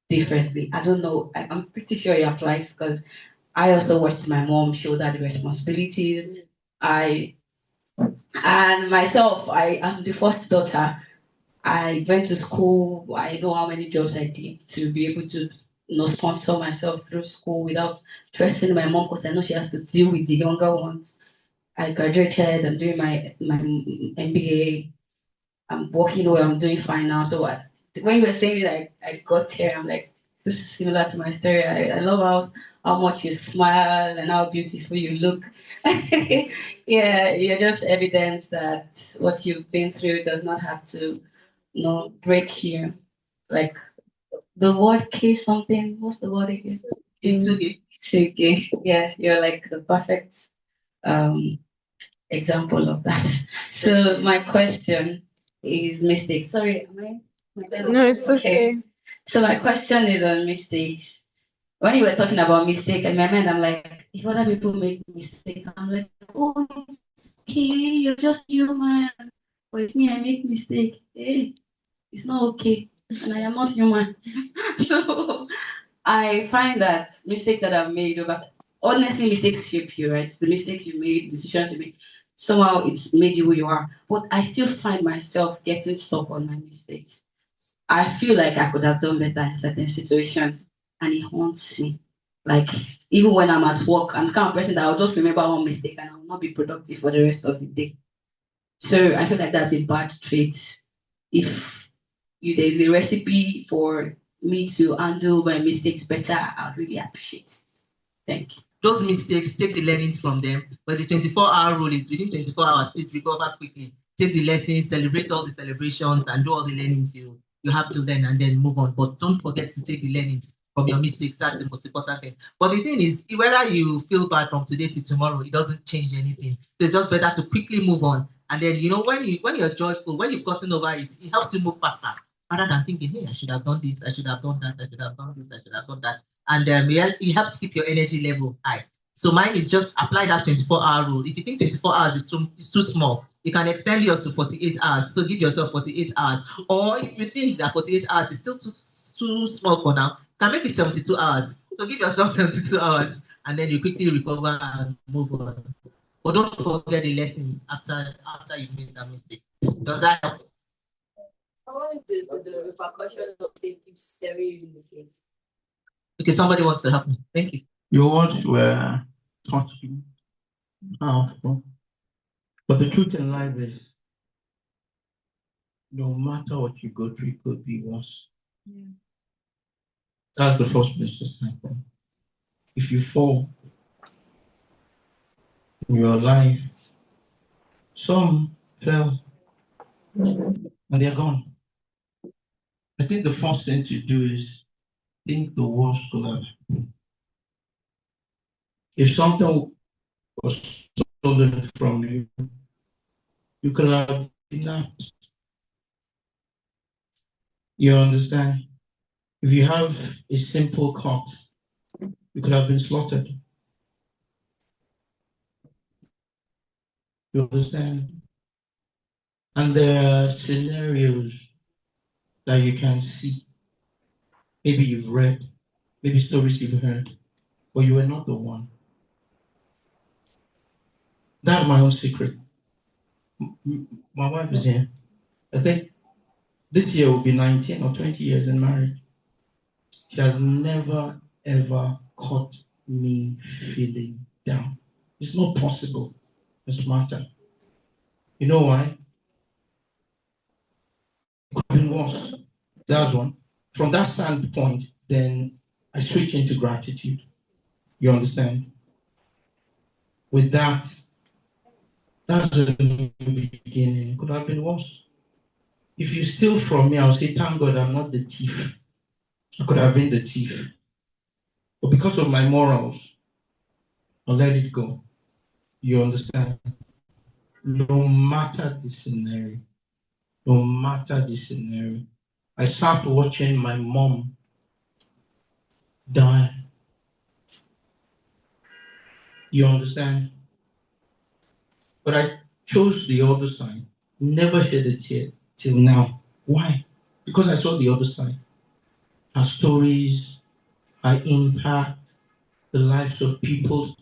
differently. I don't know. I'm pretty sure it applies, because I also watched my mom shoulder the responsibilities. And myself, I am the first daughter. I went to school. I know how many jobs I did to be able to sponsor myself through school without stressing my mom, because I know she has to deal with the younger ones. I graduated. I'm doing my MBA. I'm working where I'm doing fine now. So when you were saying that I got here, I'm like, this is similar to my story. I love how much you smile and how beautiful you look. Yeah, you're just evidence that what you've been through does not have to, break you. Like the word case something. What's the word again? It's okay. Tsugi. Yeah, you're like the perfect example of that. So my question is mistakes. Sorry, No, it's okay. So my question is on mistakes. When you were talking about mistake, in my mind, I'm like, if other people make mistakes, I'm like, oh, it's okay, you're just human. But with me, I make mistake. Hey, it's not okay, and I am not human. So I find that mistakes that I've made honestly, mistakes shape you, right? The mistakes you made, decisions you made, somehow it's made you who you are. But I still find myself getting stuck on my mistakes. I feel like I could have done better in certain situations, and it haunts me. Like, even when I'm at work, I'm the kind of person that I'll just remember one mistake and I will not be productive for the rest of the day. So I feel like that's a bad trait. If there's a recipe for me to handle my mistakes better, I'd really appreciate it. Thank you. Those mistakes, take the learnings from them. But the 24-hour rule is within 24 hours, please recover quickly. Take the lessons, celebrate all the celebrations, and do all the learnings you You have to learn and then move on. But don't forget to take the learnings from your mistakes. That's the most important thing. But the thing is, whether you feel bad from today to tomorrow, it doesn't change anything. So it's just better to quickly move on. And then when you're joyful, when you've gotten over it, it helps you move faster. Rather than thinking, hey, I should have done this, I should have done that, I should have done this, I should have done that. And it helps keep your energy level high. So mine is just apply that 24-hour rule. If you think 24 hours is too small, you can extend yours to 48 hours. So give yourself 48 hours. Or if you think that 48 hours is still too small for now, you can make it 72 hours. So give yourself 72 hours and then you quickly recover and move on. But don't forget the lesson after you made that mistake. Does that help? How is the repercussion of taking serious in the case? Okay, somebody wants to help me. Thank you. Your words were touching, powerful. But the truth in life is, no matter what you go through, it could be worse. Yeah. That's the first place to start from. If you fall in your life, some fell and they're gone. I think the first thing to do is think the worst could have happened. If something was stolen from you, you could have been out. You understand? If you have a simple cut, you could have been slaughtered. You understand? And there are scenarios that you can see. Maybe you've read, maybe stories you've heard, but you were not the one. That's my own secret. My wife is here. I think this year will be 19 or 20 years in marriage. She has never, ever caught me feeling down. It's not possible. It's matter. You know why? It could have been worse. That's one. From that standpoint, then I switch into gratitude. You understand? With that, that's a new beginning. It could have been worse. If you steal from me, I'll say, thank God I'm not the thief. I could have been the thief. But because of my morals, I'll let it go. You understand? No matter the scenario, no matter the scenario, I sat watching my mom die. You understand? But I chose the other side. Never shed a tear till now. Why? Because I saw the other side. Her stories, her impact, the lives of people.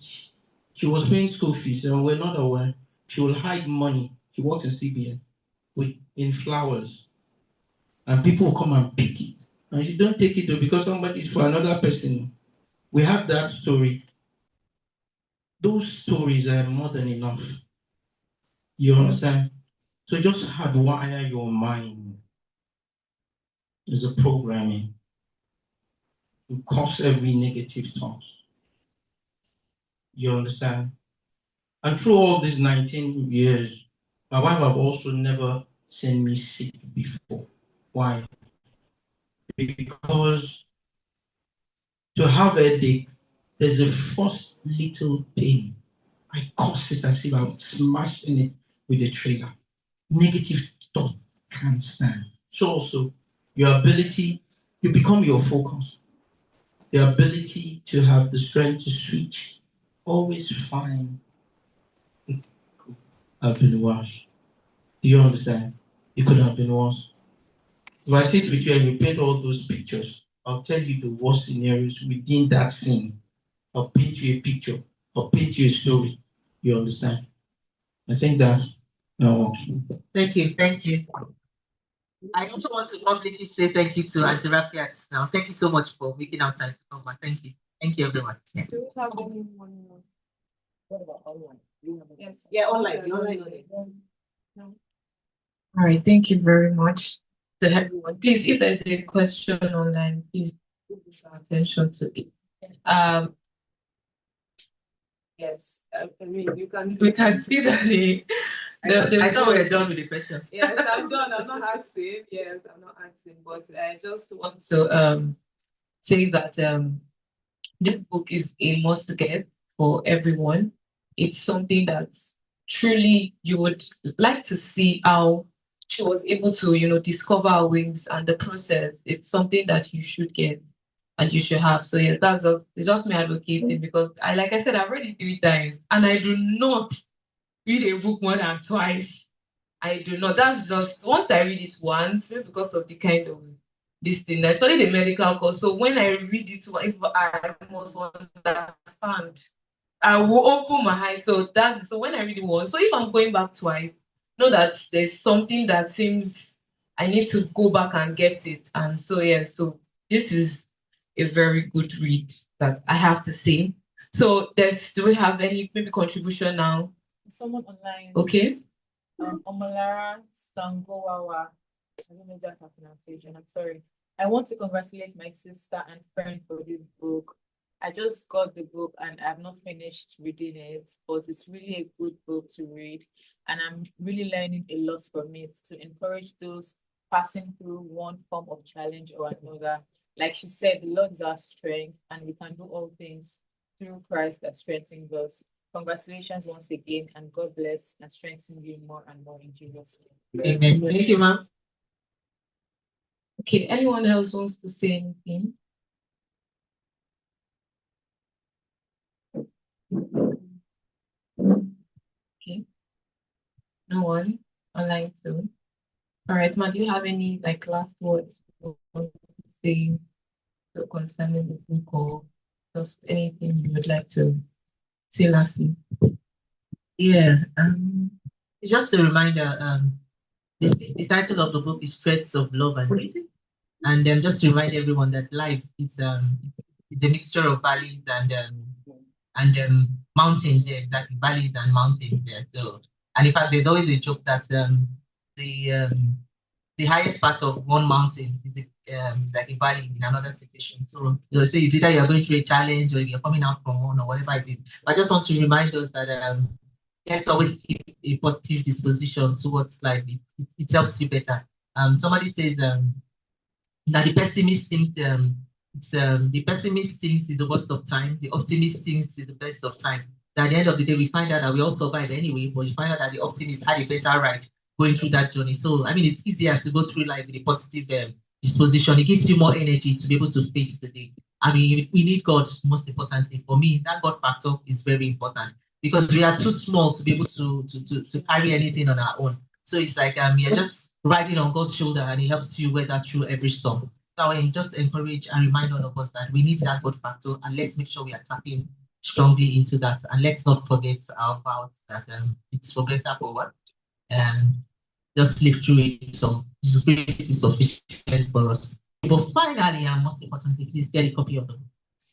She was paying school fees and we're not aware. She will hide money. She works in CBN in flowers. And people will come and pick it. And she don't take it though because somebody's for another person. We have that story. Those stories are more than enough. You understand? So just hardwire your mind. There's a programming. You cause every negative thought. You understand? And through all these 19 years, my wife have also never seen me sick before. Why? Because to have a headache, there's a first little pain. I curse it as if I'm smashing it with a trailer. Negative thought can't stand. So also, your ability, you become your focus. The ability to have the strength to switch, always fine. It could have been worse. Do you understand? It could have been worse. If I sit with you and you paint all those pictures, I'll tell you the worst scenarios within that scene. I'll paint you a picture. I'll paint you a story. You understand? I think that's no. Thank you. Thank you. I also want to publicly say thank you to Auntie Rafiat now. Thank you so much for making our time to come back. Thank you. Thank you, everyone. Yeah. Do we have anyone else? What about online? Yes. Yeah, online. The online audience. No. All right, thank you very much to everyone. Please, if there's a question online, please give us our attention to it. Yes, I mean we can see that I thought we were done with the questions. Yes, I'm done. I'm not asking. Yes, I'm not asking. But I just want to say that this book is a must get for everyone. It's something that truly you would like to see how she was able to, discover her wings and the process. It's something that you should get and you should have. So yeah, it's just me advocating because like I said, I've read it 3 times and I do not read a book more than twice. I do not. That's just once I read it once, maybe because of the kind of this thing. I studied a medical course, so when I read it, if I must understand, I will open my eyes. So when I read it once, so if I'm going back twice, know that there's something that seems I need to go back and get it. And so yeah, so this is a very good read that I have to say. So do we have any maybe contribution now? Someone online. Okay. Omolara Sangowawa. I don't know if that's her pronunciation. I'm sorry. I want to congratulate my sister and friend for this book. I just got the book and I've not finished reading it, but it's really a good book to read. And I'm really learning a lot from it to encourage those passing through one form of challenge or another. Like she said, the Lord is our strength and we can do all things through Christ that strengthens us. Congratulations once again, and God bless and strengthen you more and more in Jesus' name. Amen. Thank you, ma'am. Okay, anyone else wants to say anything? Okay. No one online too. All right, Ma, do you have any last words you want to say concerning the book or just anything you would like to say lastly? Yeah. It's just a reminder. The title of the book is Threads of Love and Breathing. And just to remind everyone that life is it's a mixture of valleys and mountains, yeah, exactly, valleys and mountains there. So, and in fact, there's always a joke that the highest part of one mountain is like a valley in another situation. So you'll say it's either you're going through a challenge or you're coming out from one or whatever it is. But I just want to remind us that let's always keep a positive disposition towards life. It helps you better. Somebody says that the pessimist thinks the pessimist thinks is the worst of time, the optimist thinks is the best of time. That at the end of the day, we find out that we all survive anyway, but you find out that the optimist had a better ride going through that journey. So I mean, it's easier to go through life with a positive disposition. It gives you more energy to be able to face the day. I mean, we need God, most importantly. For me, that God factor is very important because we are too small to be able to carry anything on our own. So it's like you're just riding on God's shoulder and it helps you weather through every storm. So I just encourage and remind all of us that we need that God factor and let's make sure we are tapping strongly into that. And let's not forget our vows that it's for better for what? And just live through it. So His grace is sufficient for us. But finally, and most importantly, please get a copy of the book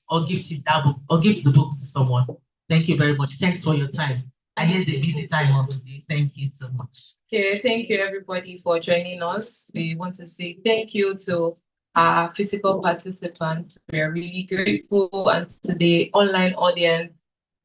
or gift that book or gift the book to someone. Thank you very much. Thanks for your time. I know it's a busy time of the day. Thank you so much. Okay, thank you everybody for joining us. We want to say thank you to our physical participants. We are really grateful, and to the online audience,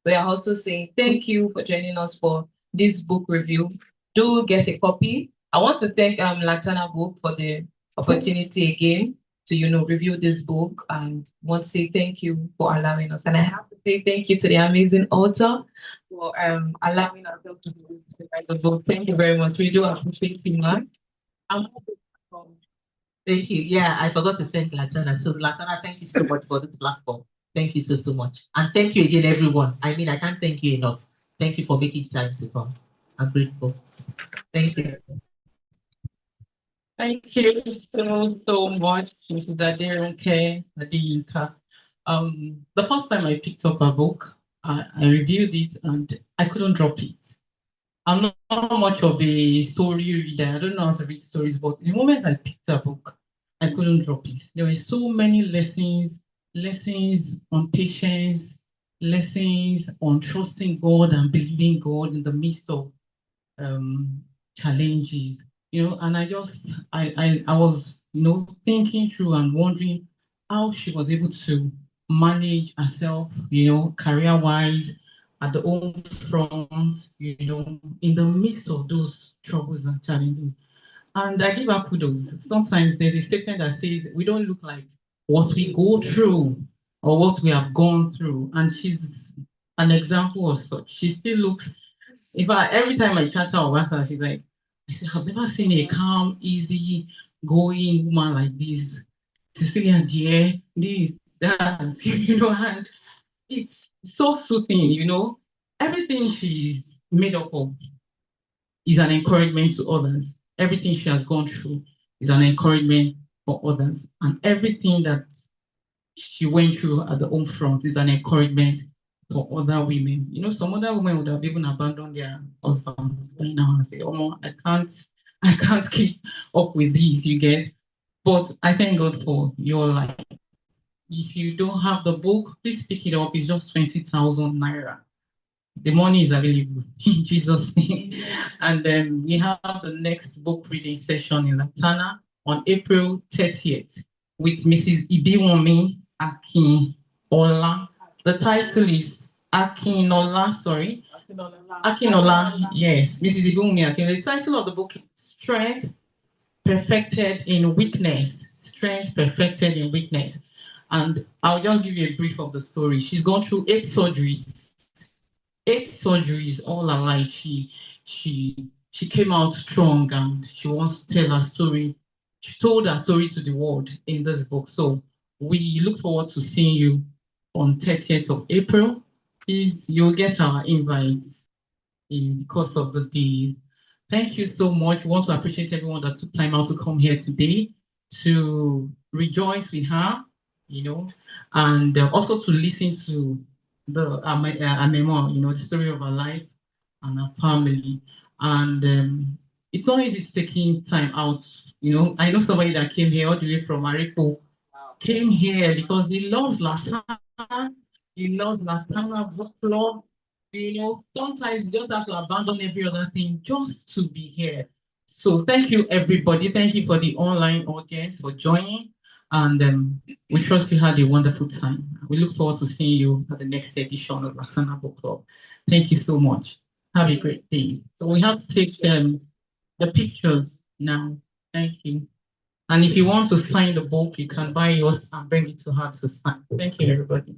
we are also saying thank you for joining us for this book review. Do get a copy. I want to thank Laterna Book for the opportunity again to review this book, and want to say thank you for allowing us. And I have to say thank you to the amazing author for allowing us to write the book. Thank you very much. We do appreciate you, man. Thank you. Yeah, I forgot to thank Laterna. So Laterna, thank you so much for this platform. Thank you so much. And thank you again, everyone. I mean, I can't thank you enough. Thank you for making time to come. I'm grateful. Thank you. Thank you so much, Mrs. Aderonke Adeyinka. The first time I picked up a book, I reviewed it and I couldn't drop it. I'm not much of a story reader. I don't know how to read stories, but the moment I picked a book, I couldn't drop it. There were so many lessons on patience, lessons on trusting God and believing God in the midst of challenges. And I was thinking through and wondering how she was able to manage herself, career-wise, at the home front, in the midst of those troubles and challenges. And I give her kudos. Sometimes there's a statement that says we don't look like what we go through or what we have gone through. And she's an example of such. She still looks, in fact, every time I chat her about her, she's like, I said, I've never seen a calm, easy going woman like this. Cecilia, dear, this, that, and it's so soothing. Everything she's made up of is an encouragement to others. Everything she has gone through is an encouragement for others. And everything that she went through at the home front is an encouragement for other women. Some other women would have even abandoned their husbands by now and say, oh, I can't keep up with these, you get. But I thank God for your life. If you don't have the book, please pick it up. It's just 20,000 naira. The money is available in Jesus' name. And then we have the next book reading session in Laterna on April 30th with Mrs. Ibiwunmi Akinola. The title is Akinola, yes, Mrs. Ibiwunmi Akinola. The title of the book is Strength Perfected in Weakness. Strength Perfected in Weakness. And I'll just give you a brief of the story. She's gone through 8 surgeries all her life. She came out strong and she wants to tell her story. She told her story to the world in this book. So we look forward to seeing you on 30th of April. Please, you'll get our invites in the course of the day. Thank you so much. We want to appreciate everyone that took time out to come here today to rejoice with her, and also to listen to the memoir, the story of her life and her family. And it's not easy to taking time out. I know somebody that came here all the way from Maripo, came here because he loves Laterna. He loves Laterna Book Club. Sometimes you just have to abandon every other thing just to be here. So thank you, everybody. Thank you for the online audience for joining. And we trust you had a wonderful time. We look forward to seeing you at the next edition of Laterna Book Club. Thank you so much. Have a great day. So we have to take the pictures now. Thank you. And if you want to sign the book, you can buy yours and bring it to her to sign. Thank you, everybody.